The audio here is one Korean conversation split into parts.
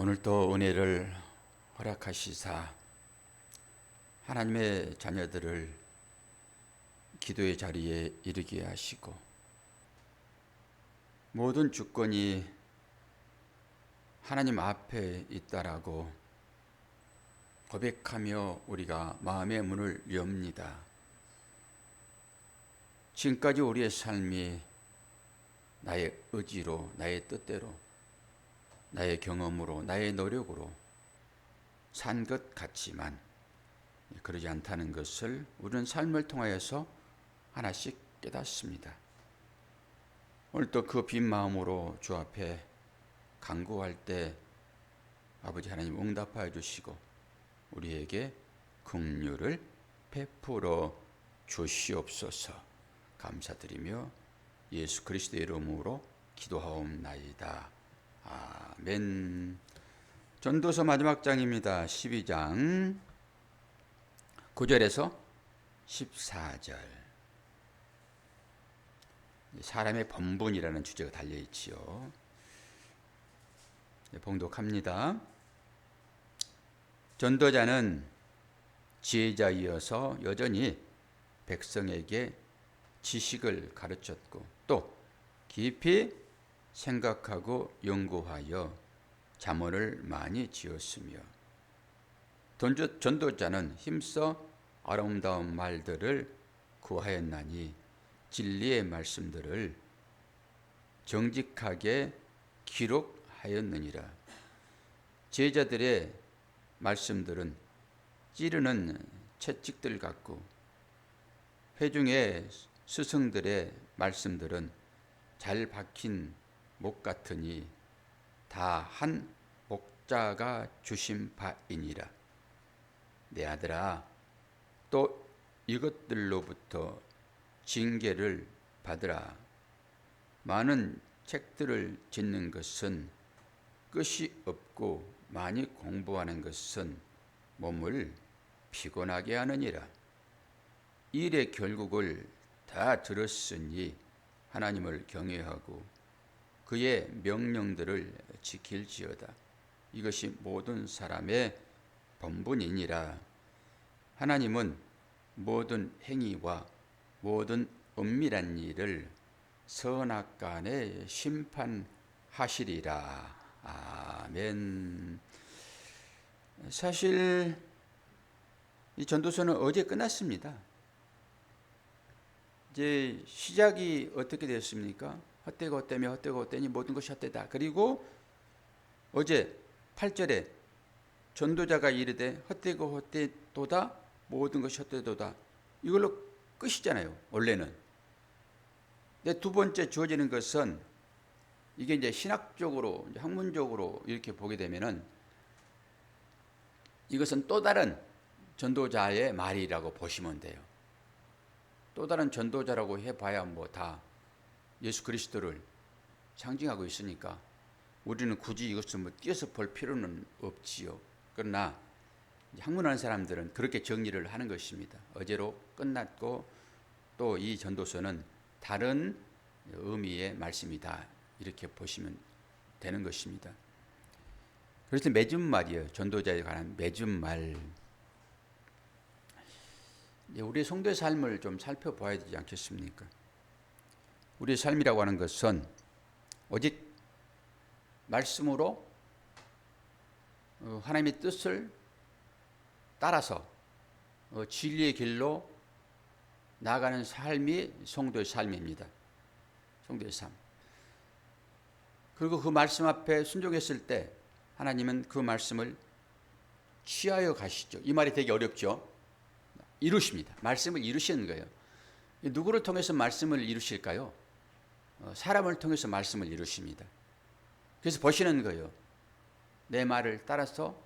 오늘도 은혜를 허락하시사 하나님의 자녀들을 기도의 자리에 이르게 하시고 모든 주권이 하나님 앞에 있다라고 고백하며 우리가 마음의 문을 엽니다. 지금까지 우리의 삶이 나의 의지로, 나의 뜻대로, 나의 경험으로, 나의 노력으로 산 것 같지만 그러지 않다는 것을 우리는 삶을 통하여서 하나씩 깨닫습니다. 오늘 또 그 빈 마음으로 주 앞에 간구할 때 아버지 하나님 응답하여 주시고 우리에게 긍휼을 베풀어 주시옵소서. 감사드리며 예수 그리스도의 이름으로 기도하옵나이다. 아멘. 전도서 마지막 장입니다. 12장 9절에서 14절. 사람의 본분이라는 주제가 달려있지요. 봉독합니다. 전도자는 지혜자이어서 여전히 백성에게 지식을 가르쳤고 또 깊이 생각하고 연구하여 잠언을 많이 지었으며 전도자는 힘써 아름다운 말들을 구하였나니 진리의 말씀들을 정직하게 기록하였느니라. 제자들의 말씀들은 찌르는 채찍들 같고 회중의 스승들의 말씀들은 잘 박힌 목 같으니 다 한 목자가 주신 바이니라. 내 아들아, 또 이것들로부터 징계를 받으라. 많은 책들을 짓는 것은 끝이 없고 많이 공부하는 것은 몸을 피곤하게 하느니라. 일의 결국을 다 들었으니 하나님을 경외하고 그의 명령들을 지킬지어다. 이것이 모든 사람의 본분이니라. 하나님은 모든 행위와 모든 은밀한 일을 선악간에 심판하시리라. 아멘. 사실 이 전도서는 어제 끝났습니다. 이제 시작이 어떻게 되었습니까? 헛되고 헛되며 헛되고 헛되니 모든 것이 헛되다. 그리고 어제 8절에 전도자가 이르되 헛되고 헛되도다 모든 것이 헛되도다. 이걸로 끝이잖아요. 원래는. 근데 두 번째 주어지는 것은 이게 이제 신학적으로 학문적으로 이렇게 보게 되면은 이것은 또 다른 전도자의 말이라고 보시면 돼요. 또 다른 전도자라고 해봐야 뭐 다 예수 그리스도를 상징하고 있으니까 우리는 굳이 이것을 뭐 띄어서 볼 필요는 없지요. 그러나 학문하는 사람들은 그렇게 정리를 하는 것입니다. 어제로 끝났고 또 이 전도서는 다른 의미의 말씀이다. 이렇게 보시면 되는 것입니다. 그래서 맺은 말이에요. 전도자에 관한 맺은 말. 우리의 성도의 삶을 좀 살펴봐야 되지 않겠습니까? 우리의 삶이라고 하는 것은 오직 말씀으로 하나님의 뜻을 따라서 진리의 길로 나아가는 삶이 성도의 삶입니다. 성도의 삶. 그리고 그 말씀 앞에 순종했을 때 하나님은 그 말씀을 취하여 가시죠. 이 말이 되게 어렵죠. 이루십니다. 말씀을 이루시는 거예요. 누구를 통해서 말씀을 이루실까요? 사람을 통해서 말씀을 이루십니다. 그래서 보시는 거예요. 내 말을 따라서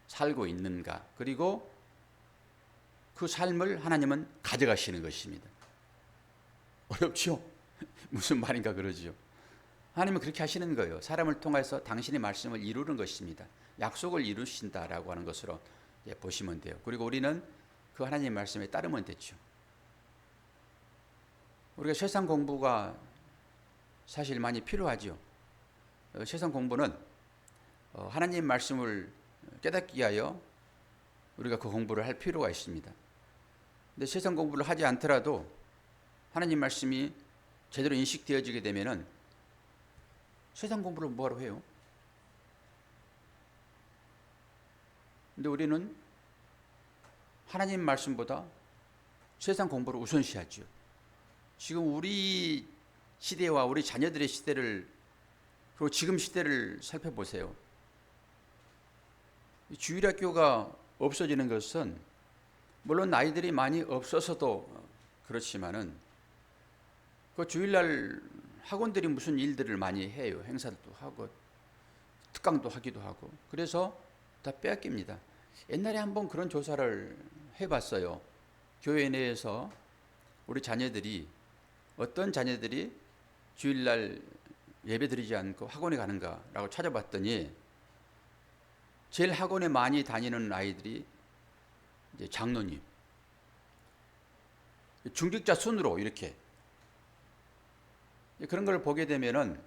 살고 있는가. 그리고 그 삶을 하나님은 가져가시는 것입니다. 어렵죠? 무슨 말인가 그러죠. 하나님은 그렇게 하시는 거예요. 사람을 통해서 당신의 말씀을 이루는 것입니다. 약속을 이루신다라고 하는 것으로 보시면 돼요. 그리고 우리는 그 하나님의 말씀에 따르면 됐죠. 우리가 세상 공부가 사실 많이 필요하죠. 세상 공부는 하나님 말씀을 깨닫기 위하여 우리가 그 공부를 할 필요가 있습니다. 근데 세상 공부를 하지 않더라도 하나님 말씀이 제대로 인식되어지게 되면은 세상 공부를 뭐하러 해요? 근데 우리는 하나님 말씀보다 세상 공부를 우선시하죠. 지금 우리 시대와 우리 자녀들의 시대를, 그리고 지금 시대를 살펴보세요. 주일학교가 없어지는 것은 물론 아이들이 많이 없어서도 그렇지만은 그 주일날 학원들이 무슨 일들을 많이 해요. 행사도 하고 특강도 하기도 하고. 그래서 다 빼앗깁니다. 옛날에 한번 그런 조사를 해봤어요. 교회 내에서 우리 자녀들이, 어떤 자녀들이 주일날 예배 드리지 않고 학원에 가는가라고 찾아봤더니 제일 학원에 많이 다니는 아이들이 이제 장로님, 중직자 순으로 이렇게 그런 걸 보게 되면은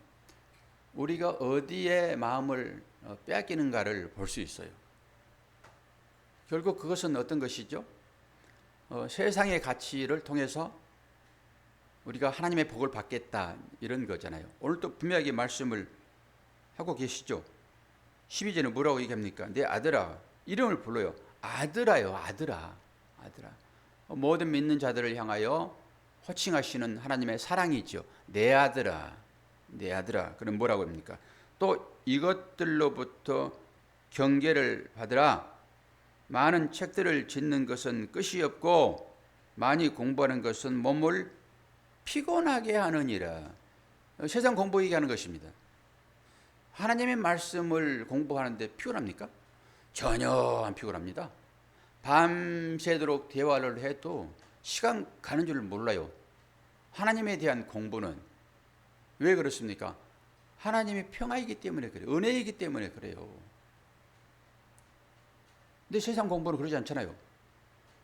우리가 어디에 마음을 빼앗기는가를 볼 수 있어요. 결국 그것은 어떤 것이죠? 세상의 가치를 통해서 우리가 하나님의 복을 받겠다 이런 거잖아요. 오늘 또 분명하게 말씀을 하고 계시죠. 12절에 뭐라고 얘기합니까? 내 아들아, 이름을 불러요. 아들아요, 아들아, 아들아. 모든 믿는 자들을 향하여 호칭하시는 하나님의 사랑이죠. 내 아들아, 내 아들아. 그럼 뭐라고 합니까? 또 이것들로부터 경계를 받으라. 많은 책들을 짓는 것은 끝이 없고 많이 공부하는 것은 몸을 피곤하게 하느니라. 세상 공부 얘기하는 것입니다. 하나님의 말씀을 공부하는데 피곤합니까? 전혀 안 피곤합니다. 밤새도록 대화를 해도 시간 가는 줄 몰라요. 하나님에 대한 공부는 왜 그렇습니까? 하나님의 평화이기 때문에 그래요. 은혜이기 때문에 그래요. 근데 세상 공부는 그러지 않잖아요.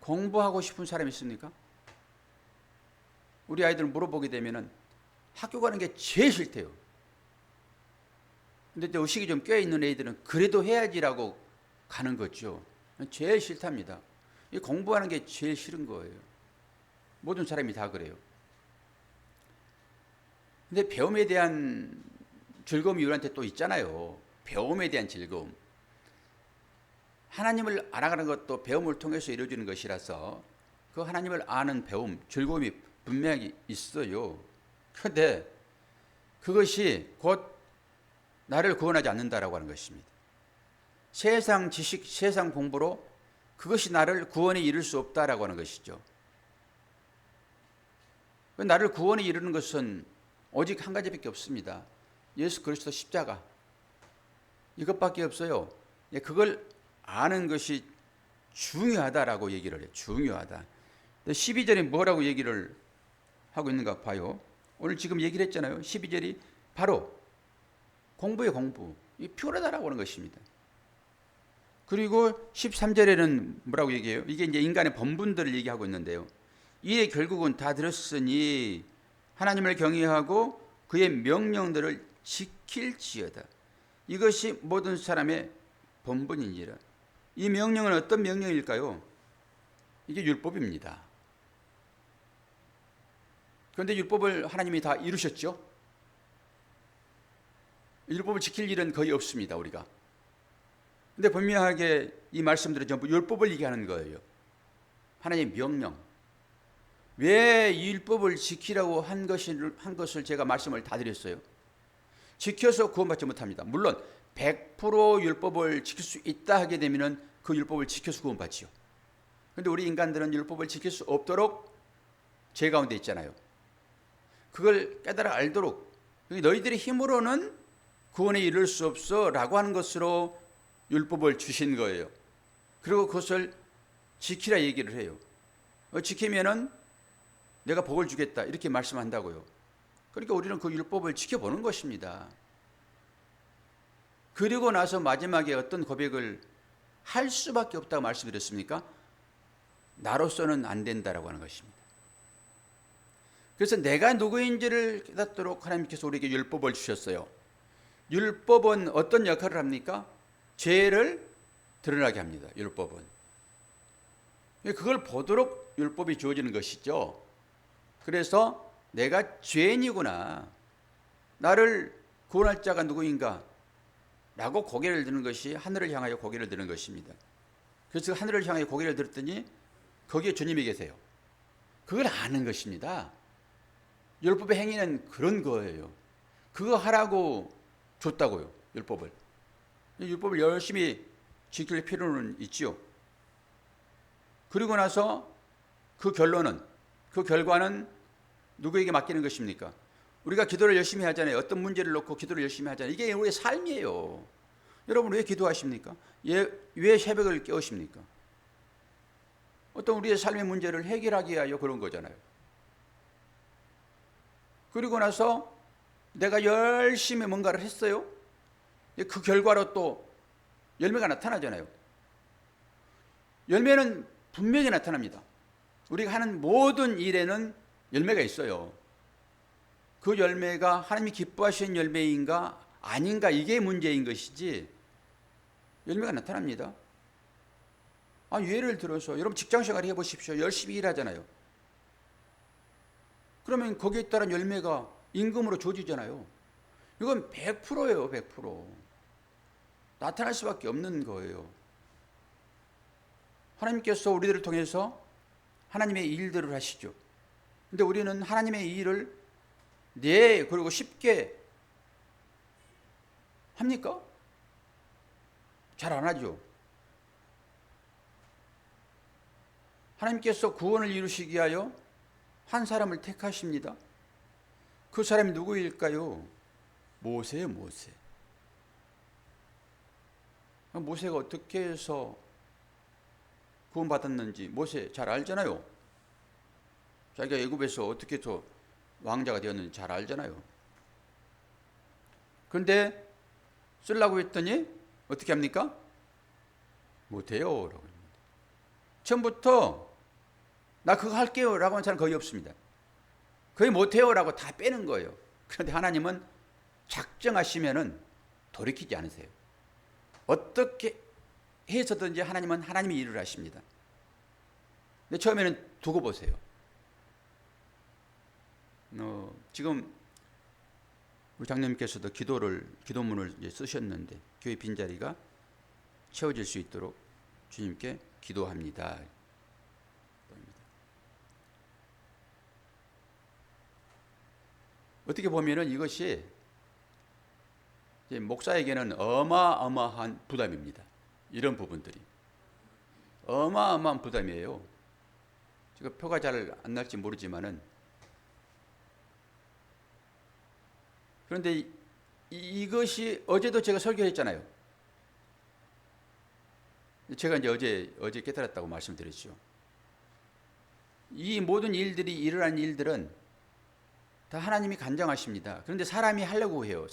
공부하고 싶은 사람이 있습니까? 우리 아이들 물어보게 되면은 학교 가는 게 제일 싫대요. 근데 또 의식이 좀 껴있는 애들은 그래도 해야지라고 가는 거죠. 제일 싫답니다. 이 공부하는 게 제일 싫은 거예요. 모든 사람이 다 그래요. 근데 배움에 대한 즐거움이 우리한테 또 있잖아요. 배움에 대한 즐거움. 하나님을 알아가는 것도 배움을 통해서 이루어지는 것이라서 그 하나님을 아는 배움, 즐거움이 분명히 있어요. 그런데 그것이 곧 나를 구원하지 않는다라고 하는 것입니다. 세상 지식, 세상 공부로 그것이 나를 구원에 이룰 수 없다라고 하는 것이죠. 나를 구원에 이루는 것은 오직 한 가지밖에 없습니다. 예수 그리스도 십자가. 이것밖에 없어요. 그걸 아는 것이 중요하다라고 얘기를 해요. 중요하다. 12절에 뭐라고 얘기를 하고 있는가 봐요. 오늘 지금 얘기를 했잖아요. 12절이 바로 공부의 공부. 이 피곤하다라고 하는 것입니다. 그리고 13절에는 뭐라고 얘기해요? 이게 이제 인간의 본분들을 얘기하고 있는데요. 이에 결국은 다 들었으니 하나님을 경외하고 그의 명령들을 지킬지어다. 이것이 모든 사람의 본분이니라. 이 명령은 어떤 명령일까요? 이게 율법입니다. 그런데 율법을 하나님이 다 이루셨죠? 율법을 지킬 일은 거의 없습니다, 우리가. 근데 분명하게 이 말씀들은 전부 율법을 얘기하는 거예요. 하나님의 명령. 왜 이 율법을 지키라고 한 것을 제가 말씀을 다 드렸어요. 지켜서 구원받지 못합니다. 물론 100% 율법을 지킬 수 있다 하게 되면 그 율법을 지켜서 구원받지요. 그런데 우리 인간들은 율법을 지킬 수 없도록 죄 가운데 있잖아요. 그걸 깨달아 알도록 너희들의 힘으로는 구원에 이를 수 없어 라고 하는 것으로 율법을 주신 거예요. 그리고 그것을 지키라 얘기를 해요. 지키면은 내가 복을 주겠다 이렇게 말씀한다고요. 그러니까 우리는 그 율법을 지켜보는 것입니다. 그리고 나서 마지막에 어떤 고백을 할 수밖에 없다고 말씀드렸습니까? 나로서는 안 된다라고 하는 것입니다. 그래서 내가 누구인지를 깨닫도록 하나님께서 우리에게 율법을 주셨어요. 율법은 어떤 역할을 합니까? 죄를 드러나게 합니다. 율법은. 그걸 보도록 율법이 주어지는 것이죠. 그래서 내가 죄인이구나, 나를 구원할 자가 누구인가 라고 고개를 드는 것이 하늘을 향하여 고개를 드는 것입니다. 그래서 하늘을 향하여 고개를 들었더니 거기에 주님이 계세요. 그걸 아는 것입니다. 율법의 행위는 그런 거예요. 그거 하라고 줬다고요. 율법을. 율법을 열심히 지킬 필요는 있지요. 그리고 나서 그 결론은, 그 결과는 누구에게 맡기는 것입니까? 우리가 기도를 열심히 하잖아요. 어떤 문제를 놓고 기도를 열심히 하잖아요. 이게 우리의 삶이에요. 여러분 왜 기도하십니까? 왜 새벽을 깨우십니까? 어떤 우리의 삶의 문제를 해결하기 위하여 그런 거잖아요. 그리고 나서 내가 열심히 뭔가를 했어요. 그 결과로 또 열매가 나타나잖아요. 열매는 분명히 나타납니다. 우리가 하는 모든 일에는 열매가 있어요. 그 열매가 하나님이 기뻐하시는 열매인가 아닌가, 이게 문제인 것이지 열매가 나타납니다. 예를 들어서 여러분 직장생활 해보십시오. 열심히 일하잖아요. 그러면 거기에 따른 열매가 임금으로 주어지잖아요. 이건 100%예요. 100%. 나타날 수밖에 없는 거예요. 하나님께서 우리들을 통해서 하나님의 일들을 하시죠. 근데 우리는 하나님의 일을 그리고 쉽게 합니까? 잘 안 하죠. 하나님께서 구원을 이루시기 위하여 한 사람을 택하십니다. 그 사람이 누구일까요? 모세예요. 모세. 모세가 어떻게 해서 구원받았는지 모세 잘 알잖아요. 자기가 애굽에서 어떻게 해서 왕자가 되었는지 잘 알잖아요. 그런데 쓰려고 했더니 어떻게 합니까? 못해요 라고 합니다. 처음부터 나 그거 할게요 라고 하는 사람 거의 없습니다. 거의 못해요 라고 다 빼는 거예요. 그런데 하나님은 작정하시면은 돌이키지 않으세요. 어떻게 해서든지 하나님은 하나님이 일을 하십니다. 근데 처음에는 두고 보세요. 지금 우리 장로님께서도 기도문을 이제 쓰셨는데 교회 빈자리가 채워질 수 있도록 주님께 기도합니다. 어떻게 보면은 이것이 목사에게는 어마어마한 부담입니다. 이런 부분들이 어마어마한 부담이에요. 제가 표가 잘 안 날지 모르지만은, 그런데 이것이 어제도 제가 설교했잖아요. 제가 이제 어제 깨달았다고 말씀드렸죠. 이 모든 일들이 일어난 일들은 다 하나님이 간장하십니다. 그런데 사람이 하려고 해요.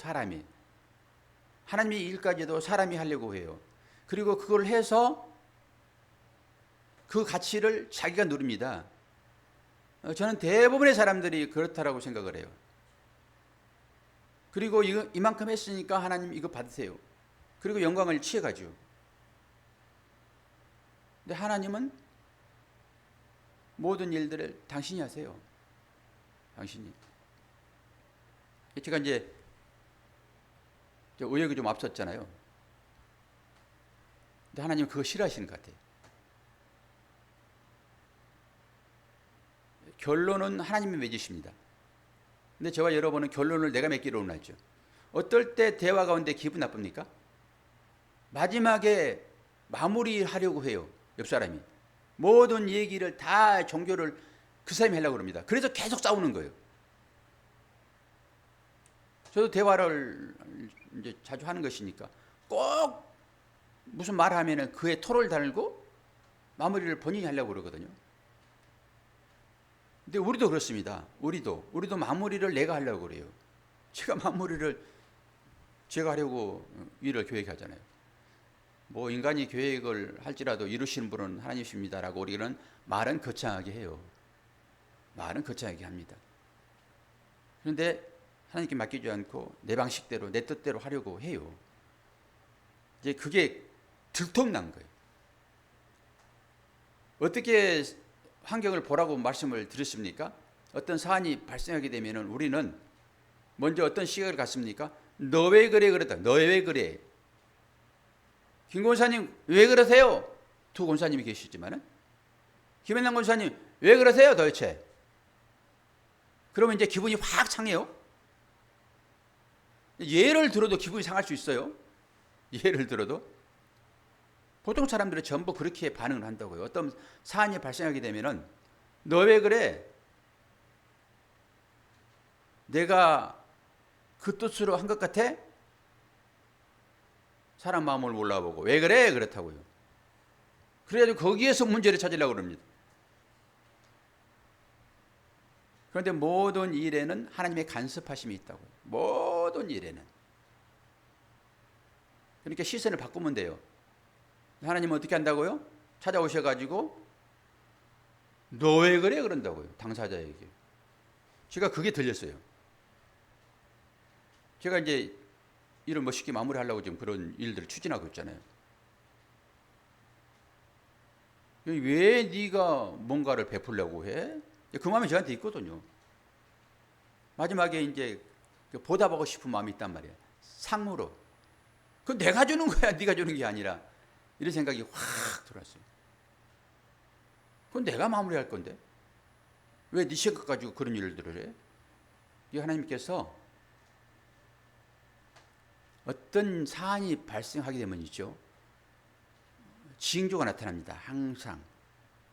하나님의 일까지도 사람이 하려고 해요. 그리고 그걸 해서 그 가치를 자기가 누립니다. 저는 대부분의 사람들이 그렇다라고 생각을 해요. 그리고 이만큼 했으니까 하나님 이거 받으세요. 그리고 영광을 취해가죠. 근데 하나님은 모든 일들을 당신이 하세요. 당신이. 제가 이제 의욕이 좀 앞섰잖아요. 근데 하나님은 그거 싫어하시는 것 같아요. 결론은 하나님이 맺으십니다. 근데 저와 여러분은 결론을 내가 맺기로 하죠. 어떨 때 대화 가운데 기분 나쁩니까? 마지막에 마무리하려고 해요. 옆 사람이. 모든 얘기를 다 종교를 그 사람이 하려고 합니다. 그래서 계속 싸우는 거예요. 저도 대화를 이제 자주 하는 것이니까 꼭 무슨 말을 하면은 그의 토를 달고 마무리를 본인이 하려고 그러거든요. 근데 우리도 그렇습니다. 우리도 마무리를 내가 하려고 그래요. 제가 마무리를 제가 하려고 일을 계획하잖아요. 뭐 인간이 계획을 할지라도 이루시는 분은 하나님이십니다라고 우리는 말은 거창하게 해요. 말은 거창하게 합니다. 그런데 하나님께 맡기지 않고 내 방식대로 내 뜻대로 하려고 해요. 이제 그게 들통난 거예요. 어떻게 환경을 보라고 말씀을 드렸습니까? 어떤 사안이 발생하게 되면 우리는 먼저 어떤 시각을 갖습니까? 너 왜 그래 그러다. 너 왜 그래. 김 권사님 왜 그러세요? 두 권사님이 계시지만은 김현남 권사님 왜 그러세요 도대체? 그러면 이제 기분이 확 상해요. 예를 들어도 기분이 상할 수 있어요. 예를 들어도 보통 사람들은 전부 그렇게 반응을 한다고요. 어떤 사안이 발생하게 되면은 너 왜 그래? 내가 그 뜻으로 한 것 같아? 사람 마음을 몰라보고 왜 그래? 그렇다고요. 그래가지고 거기에서 문제를 찾으려고 그럽니다. 그런데 모든 일에는 하나님의 간섭하심이 있다고요. 모든 일에는. 그러니까 시선을 바꾸면 돼요. 하나님은 어떻게 한다고요? 찾아오셔가지고 너 왜 그래? 그런다고요. 당사자에게. 제가 그게 들렸어요. 제가 이제 일을 멋있게 마무리하려고 지금 그런 일들을 추진하고 있잖아요. 왜 네가 뭔가를 베풀려고 해? 그 마음이 저한테 있거든요. 마지막에 이제 보답하고 싶은 마음이 있단 말이에요. 상으로. 그건 내가 주는 거야. 네가 주는 게 아니라. 이런 생각이 확 들어왔어요. 그건 내가 마무리할 건데. 왜 네 생각 가지고 그런 일들을 해? 이 하나님께서 어떤 사안이 발생하게 되면 있죠. 징조가 나타납니다. 항상.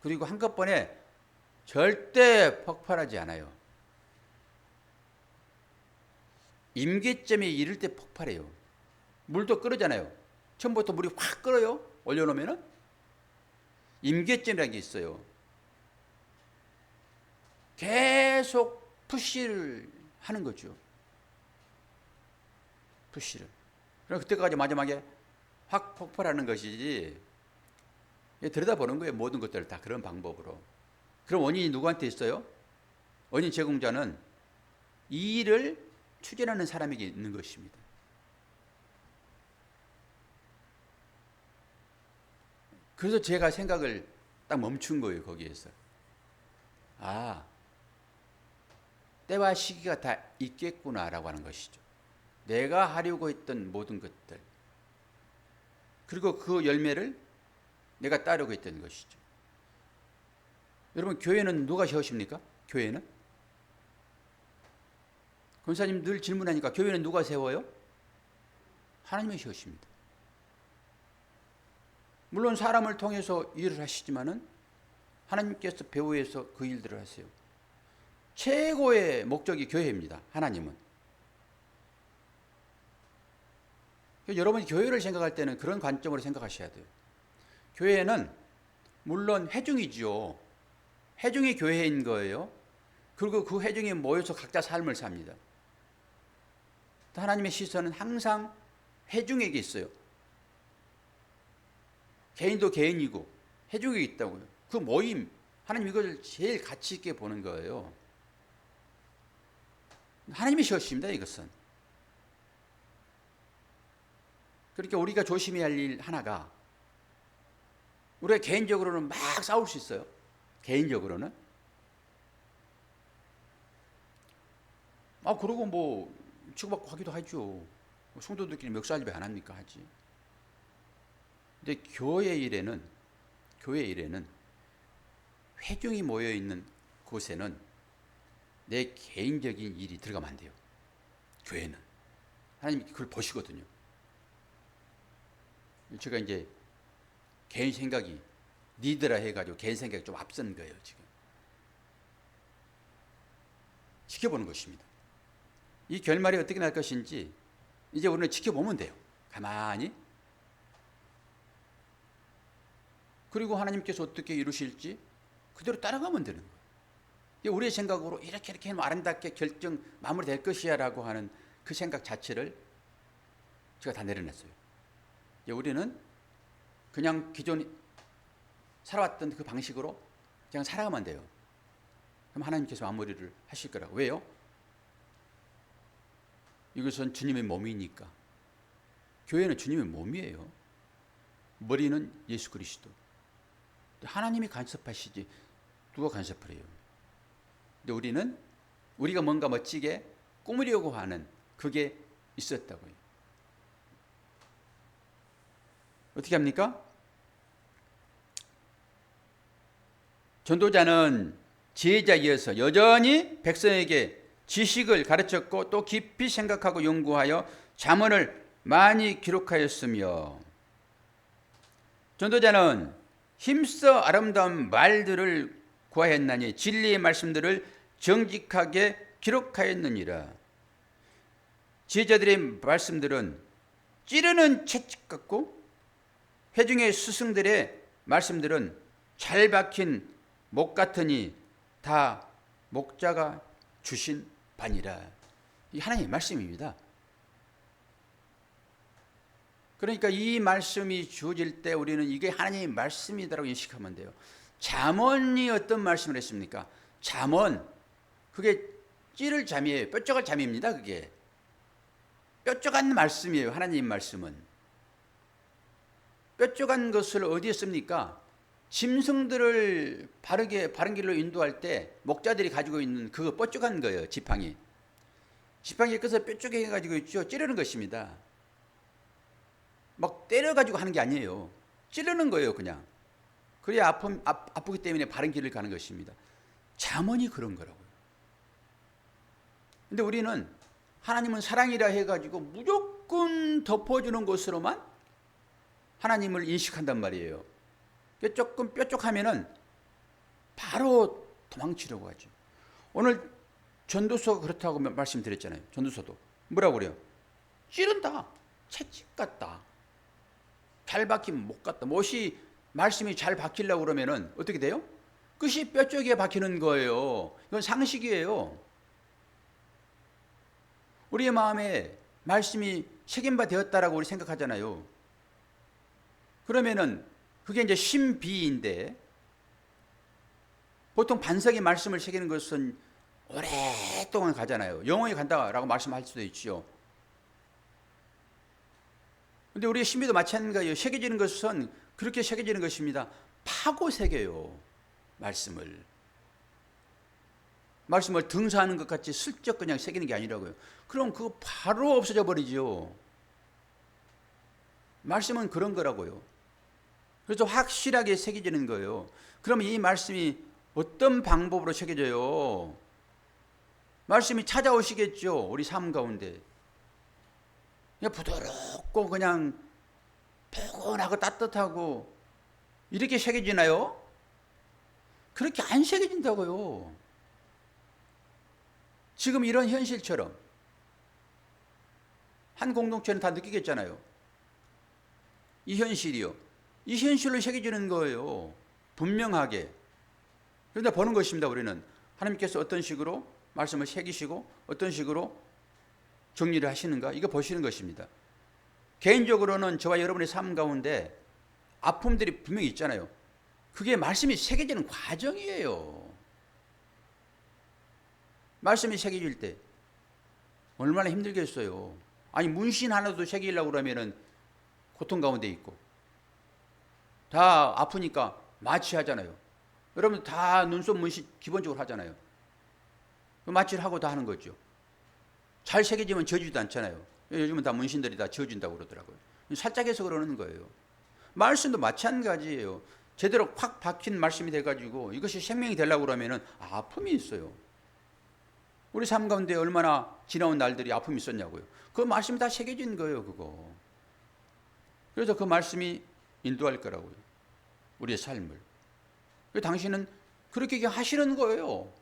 그리고 한꺼번에 절대 폭발하지 않아요. 임계점에 이를 때 폭발해요. 물도 끓으잖아요. 처음부터 물이 확 끓어요. 올려놓으면은 임계점이라는 게 있어요. 계속 푸시를 하는 거죠. 푸시를. 그럼 그때까지 마지막에 확 폭발하는 것이지. 들여다보는 거예요. 모든 것들을 다 그런 방법으로. 그럼 원인이 누구한테 있어요? 원인 제공자는 이 일을 추진하는 사람에게 있는 것입니다. 그래서 제가 생각을 딱 멈춘 거예요. 거기에서. 아, 때와 시기가 다 있겠구나라고 하는 것이죠. 내가 하려고 했던 모든 것들. 그리고 그 열매를 내가 따르고 있던 것이죠. 여러분, 교회는 누가 세우십니까? 교회는? 권사님 늘 질문하니까 교회는 누가 세워요? 하나님이 세우십니다. 물론 사람을 통해서 일을 하시지만은 하나님께서 배후에서 그 일들을 하세요. 최고의 목적이 교회입니다. 하나님은. 여러분이 교회를 생각할 때는 그런 관점으로 생각하셔야 돼요. 교회는 물론 회중이지요. 회중이 교회인 거예요. 그리고 그 회중이 모여서 각자 삶을 삽니다. 하나님의 시선은 항상 회중에게 있어요. 개인도 개인이고 회중에게 있다고요. 그 모임, 하나님 이걸 제일 가치 있게 보는 거예요. 하나님이 세우십니다, 이것은. 그러니까 우리가 조심해야 할 일 하나가, 우리가 개인적으로는 막 싸울 수 있어요. 개인적으로는. 그러고 뭐 치고받고 하기도 하죠. 성도들끼리 멱살잡이 안 합니까? 하지. 근데 교회 일에는 회중이 모여 있는 곳에는 내 개인적인 일이 들어가면 안 돼요. 교회는. 하나님이 그걸 보시거든요. 제가 이제 개인 생각이 니드라 해가지고 개인 생각이 좀 앞선 거예요, 지금. 지켜보는 것입니다. 이 결말이 어떻게 날 것인지 이제 우리는 지켜보면 돼요. 가만히. 그리고 하나님께서 어떻게 이루실지 그대로 따라가면 되는 거예요. 우리의 생각으로 이렇게 하면 아름답게 결정 마무리될 것이야 라고 하는 그 생각 자체를 제가 다 내려놨어요. 우리는 그냥 기존 살아왔던 그 방식으로 그냥 살아가면 돼요. 그럼 하나님께서 마무리를 하실 거라고. 왜요? 이것은 주님의 몸이니까. 교회는 주님의 몸이에요. 머리는 예수 그리스도. 하나님이 간섭하시지 누가 간섭을 해요? 근데 우리가 뭔가 멋지게 꾸미려고 하는 그게 있었다고요. 어떻게 합니까? 전도자는 지혜자에 이어서 여전히 백성에게 지식을 가르쳤고 또 깊이 생각하고 연구하여 잠언을 많이 기록하였으며, 전도자는 힘써 아름다운 말들을 구하였나니 진리의 말씀들을 정직하게 기록하였느니라. 지혜자들의 말씀들은 찌르는 채찍 같고 회중의 스승들의 말씀들은 잘 박힌 목 같으니 다 목자가 주신 바니라. 이 하나님의 말씀입니다. 그러니까 이 말씀이 주어질 때 우리는 이게 하나님의 말씀이다라고 인식하면 돼요. 잠언이 어떤 말씀을 했습니까? 잠언, 그게 찌를 잠이에요. 뾰족할 잠입니다. 그게 뾰족한 말씀이에요. 하나님 말씀은 뾰족한 것을 어디에 씁니까? 짐승들을 바른 길로 인도할 때 목자들이 가지고 있는 그거 뾰족한 거예요. 지팡이 끝을 뾰족하게 가지고 있죠. 찌르는 것입니다. 막 때려가지고 하는 게 아니에요. 찌르는 거예요. 그냥. 그래야 아프기 때문에 바른 길을 가는 것입니다. 잠언이 그런 거라고요. 근데 우리는 하나님은 사랑이라 해가지고 무조건 덮어주는 것으로만 하나님을 인식한단 말이에요. 조금 뾰족하면은 바로 도망치려고 하죠. 오늘 전도서가 그렇다고 말씀드렸잖아요. 전도서도 뭐라고 그래요? 찌른다. 채찍 같다. 잘 박힌 목 같다. 말씀이 잘 박히려고 그러면은 어떻게 돼요? 끝이 뼈쪽에 박히는 거예요. 이건 상식이에요. 우리의 마음에 말씀이 새김바 되었다라고 우리 생각하잖아요. 그러면은 그게 이제 신비인데, 보통 반석의 말씀을 새기는 것은 오랫동안 가잖아요. 영원히 간다라고 말씀할 수도 있죠. 근데 우리의 신비도 마찬가지예요. 새겨지는 것은 그렇게 새겨지는 것입니다. 파고 새겨요. 말씀을 등사하는 것 같이 슬쩍 그냥 새기는 게 아니라고요. 그럼 그거 바로 없어져 버리죠. 말씀은 그런 거라고요. 그래서 확실하게 새겨지는 거예요. 그러면 이 말씀이 어떤 방법으로 새겨져요? 말씀이 찾아오시겠죠. 우리 삶 가운데. 그냥 부드럽고 그냥 포근하고 따뜻하고 이렇게 새겨지나요? 그렇게 안 새겨진다고요. 지금 이런 현실처럼 한 공동체는 다 느끼겠잖아요. 이 현실이요. 이 현실로 새겨지는 거예요. 분명하게. 그런데 보는 것입니다. 우리는 하나님께서 어떤 식으로 말씀을 새기시고 어떤 식으로 정리를 하시는가, 이거 보시는 것입니다. 개인적으로는 저와 여러분의 삶 가운데 아픔들이 분명히 있잖아요. 그게 말씀이 새겨지는 과정이에요. 말씀이 새겨질 때 얼마나 힘들겠어요. 아니 문신 하나도 새기려고 그러면은 고통 가운데 있고, 다 아프니까 마취하잖아요. 여러분 다 눈썹 문신 기본적으로 하잖아요. 마취를 하고 다 하는 거죠. 잘 새겨지면 지워지지도 않잖아요. 요즘은 다 문신들이 다 지워진다고 그러더라고요. 살짝 해서 그러는 거예요. 말씀도 마찬가지예요. 제대로 확 박힌 말씀이 돼가지고 이것이 생명이 되려고 그러면은 아픔이 있어요. 우리 삶 가운데 얼마나 지나온 날들이 아픔이 있었냐고요. 그 말씀이 다 새겨진 거예요, 그거. 그래서 그 말씀이 인도할 거라고요. 우리의 삶을. 당신은 그렇게 하시는 거예요.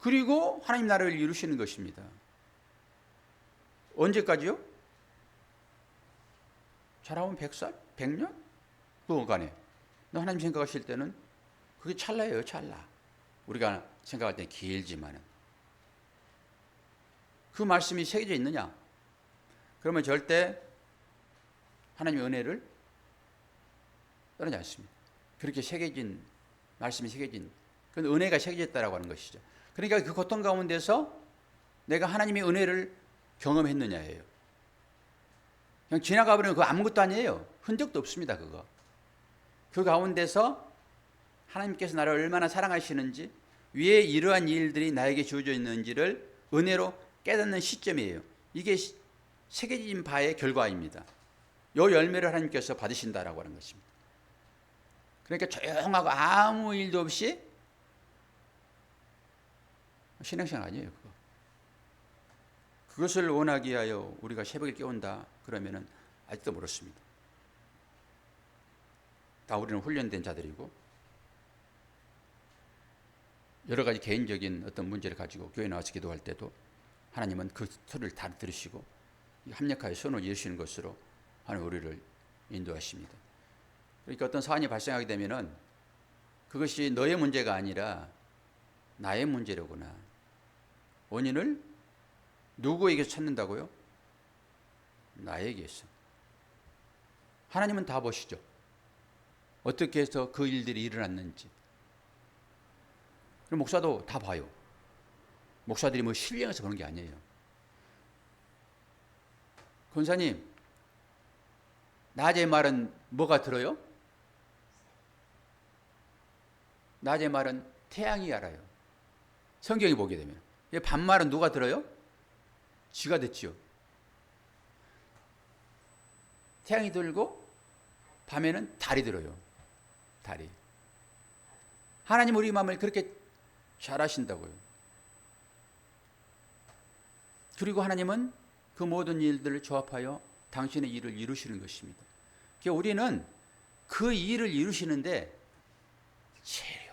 그리고 하나님 나라를 이루시는 것입니다. 언제까지요? 잘하면 100살? 100년? 그간에. 하나님 생각하실 때는 그게 찰나예요, 찰나. 우리가 생각할 때는 길지만은. 그 말씀이 새겨져 있느냐? 그러면 절대 하나님의 은혜를 떠나지 않습니다. 그렇게 새겨진, 말씀이 새겨진. 그건 은혜가 새겨졌다라고 하는 것이죠. 그러니까 그 고통 가운데서 내가 하나님의 은혜를 경험했느냐예요. 그냥 지나가버리면 그거 아무것도 아니에요. 흔적도 없습니다. 그거. 그 가운데서 하나님께서 나를 얼마나 사랑하시는지, 왜 이러한 일들이 나에게 주어져 있는지를 은혜로 깨닫는 시점이에요. 이게 새겨진 바의 결과입니다. 요 열매를 하나님께서 받으신다라고 하는 것입니다. 그러니까 조용하고 아무 일도 없이 신앙생활 아니에요. 그거. 그것을 원하기 위하여 우리가 새벽에 깨운다 그러면은 아직도 멀었습니다. 다 우리는 훈련된 자들이고 여러 가지 개인적인 어떤 문제를 가지고 교회 나와서 기도할 때도 하나님은 그 소리를 다 들으시고 합력하여 선을 이루시는 것으로 하나님 우리를 인도하십니다. 그러니까 어떤 사안이 발생하게 되면은 그것이 너의 문제가 아니라 나의 문제로구나. 원인을 누구에게서 찾는다고요? 나에게서. 하나님은 다 보시죠. 어떻게 해서 그 일들이 일어났는지. 그럼 목사도 다 봐요. 목사들이 뭐 실령해서 보는 게 아니에요. 권사님, 낮의 말은 뭐가 들어요? 낮의 말은 태양이 알아요. 성경이 보게 되면. 밤말은 누가 들어요? 쥐가 듣지요. 태양이 들고 밤에는 달이 들어요. 달이. 하나님 우리 마음을 그렇게 잘 아신다고요. 그리고 하나님은 그 모든 일들을 조합하여 당신의 일을 이루시는 것입니다. 그러니까 우리는 그 일을 이루시는데 재료예요.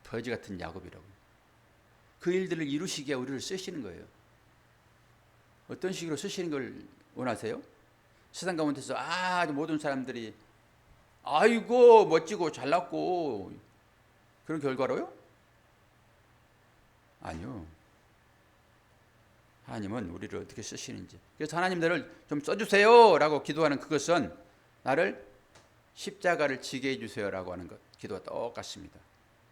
버지 같은 야곱이라고. 그 일들을 이루시기에 우리를 쓰시는 거예요. 어떤 식으로 쓰시는 걸 원하세요? 세상 가운데서 모든 사람들이 아이고 멋지고 잘났고 그런 결과로요? 아니요. 하나님은 우리를 어떻게 쓰시는지. 그래서 하나님 나를 좀 써주세요 라고 기도하는 그것은 나를 십자가를 지게 해주세요 라고 하는 것, 기도가 똑같습니다.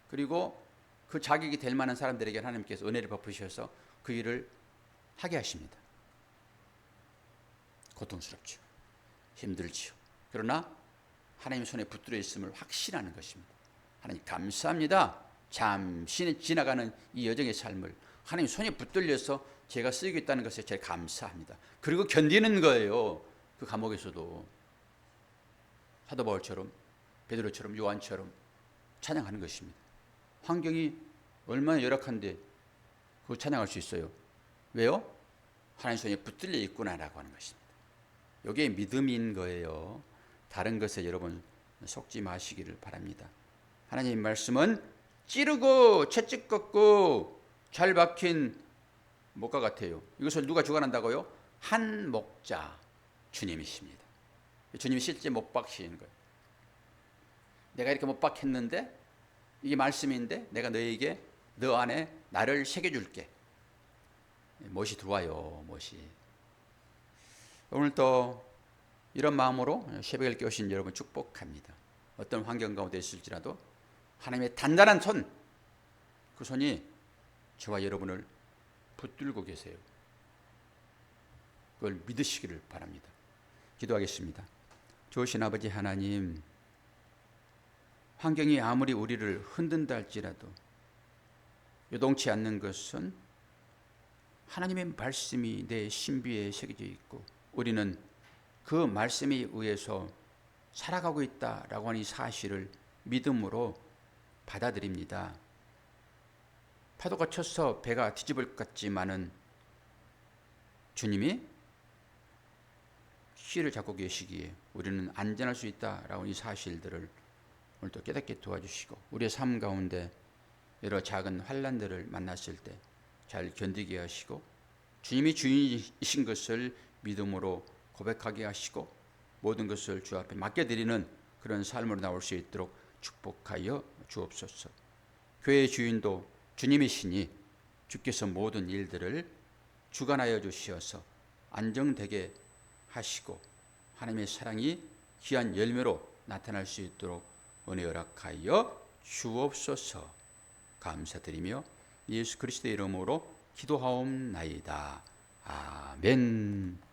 그리고 그 자격이 될 만한 사람들에게 하나님께서 은혜를 베푸셔서 그 일을 하게 하십니다. 고통스럽죠. 힘들죠. 그러나 하나님 손에 붙들어 있음을 확신하는 것입니다. 하나님 감사합니다. 잠시 지나가는 이 여정의 삶을 하나님 손에 붙들려서 제가 쓰이고 있다는 것에 제가 감사합니다. 그리고 견디는 거예요. 그 감옥에서도 사도 바울처럼 베드로처럼 요한처럼 찬양하는 것입니다. 환경이 얼마나 열악한데 그거 찬양할 수 있어요. 왜요? 하나님 손에 붙들려 있구나라고 하는 것입니다. 이게 믿음인 거예요. 다른 것에 여러분 속지 마시기를 바랍니다. 하나님 말씀은 찌르고 채찍 꺾고 잘 박힌 목과 같아요. 이것을 누가 주관한다고요? 한 목자 주님이십니다. 주님이 실제 못 박히는 거예요. 내가 이렇게 못 박혔는데 이게 말씀인데 내가 너에게 너 안에 나를 새겨줄게. 못이 들어와요. 못이. 오늘 또 이런 마음으로 새벽을 깨우신 여러분 축복합니다. 어떤 환경 가운데 있을지라도 하나님의 단단한 손, 그 손이 저와 여러분을 붙들고 계세요. 그걸 믿으시기를 바랍니다. 기도하겠습니다. 좋으신 아버지 하나님, 환경이 아무리 우리를 흔든다 할지라도 요동치 않는 것은 하나님의 말씀이 내 신비에 새겨져 있고 우리는 그 말씀에 의해서 살아가고 있다라고 하는 이 사실을 믿음으로 받아들입니다. 파도가 쳐서 배가 뒤집을 것 같지만은 주님이 키를 잡고 계시기에 우리는 안전할 수 있다라고 이 사실들을 오늘도 깨닫게 도와주시고 우리의 삶 가운데 여러 작은 환난들을 만났을 때 잘 견디게 하시고 주님이 주인이신 것을 믿음으로 고백하게 하시고 모든 것을 주 앞에 맡겨드리는 그런 삶으로 나올 수 있도록 축복하여 주옵소서. 교회의 주인도 주님이시니 주께서 모든 일들을 주관하여 주시어서 안정되게 하시고 하나님의 사랑이 귀한 열매로 나타날 수 있도록 은혜 허락하여 주옵소서. 감사드리며 예수 그리스도의 이름으로 기도하옵나이다. 아멘.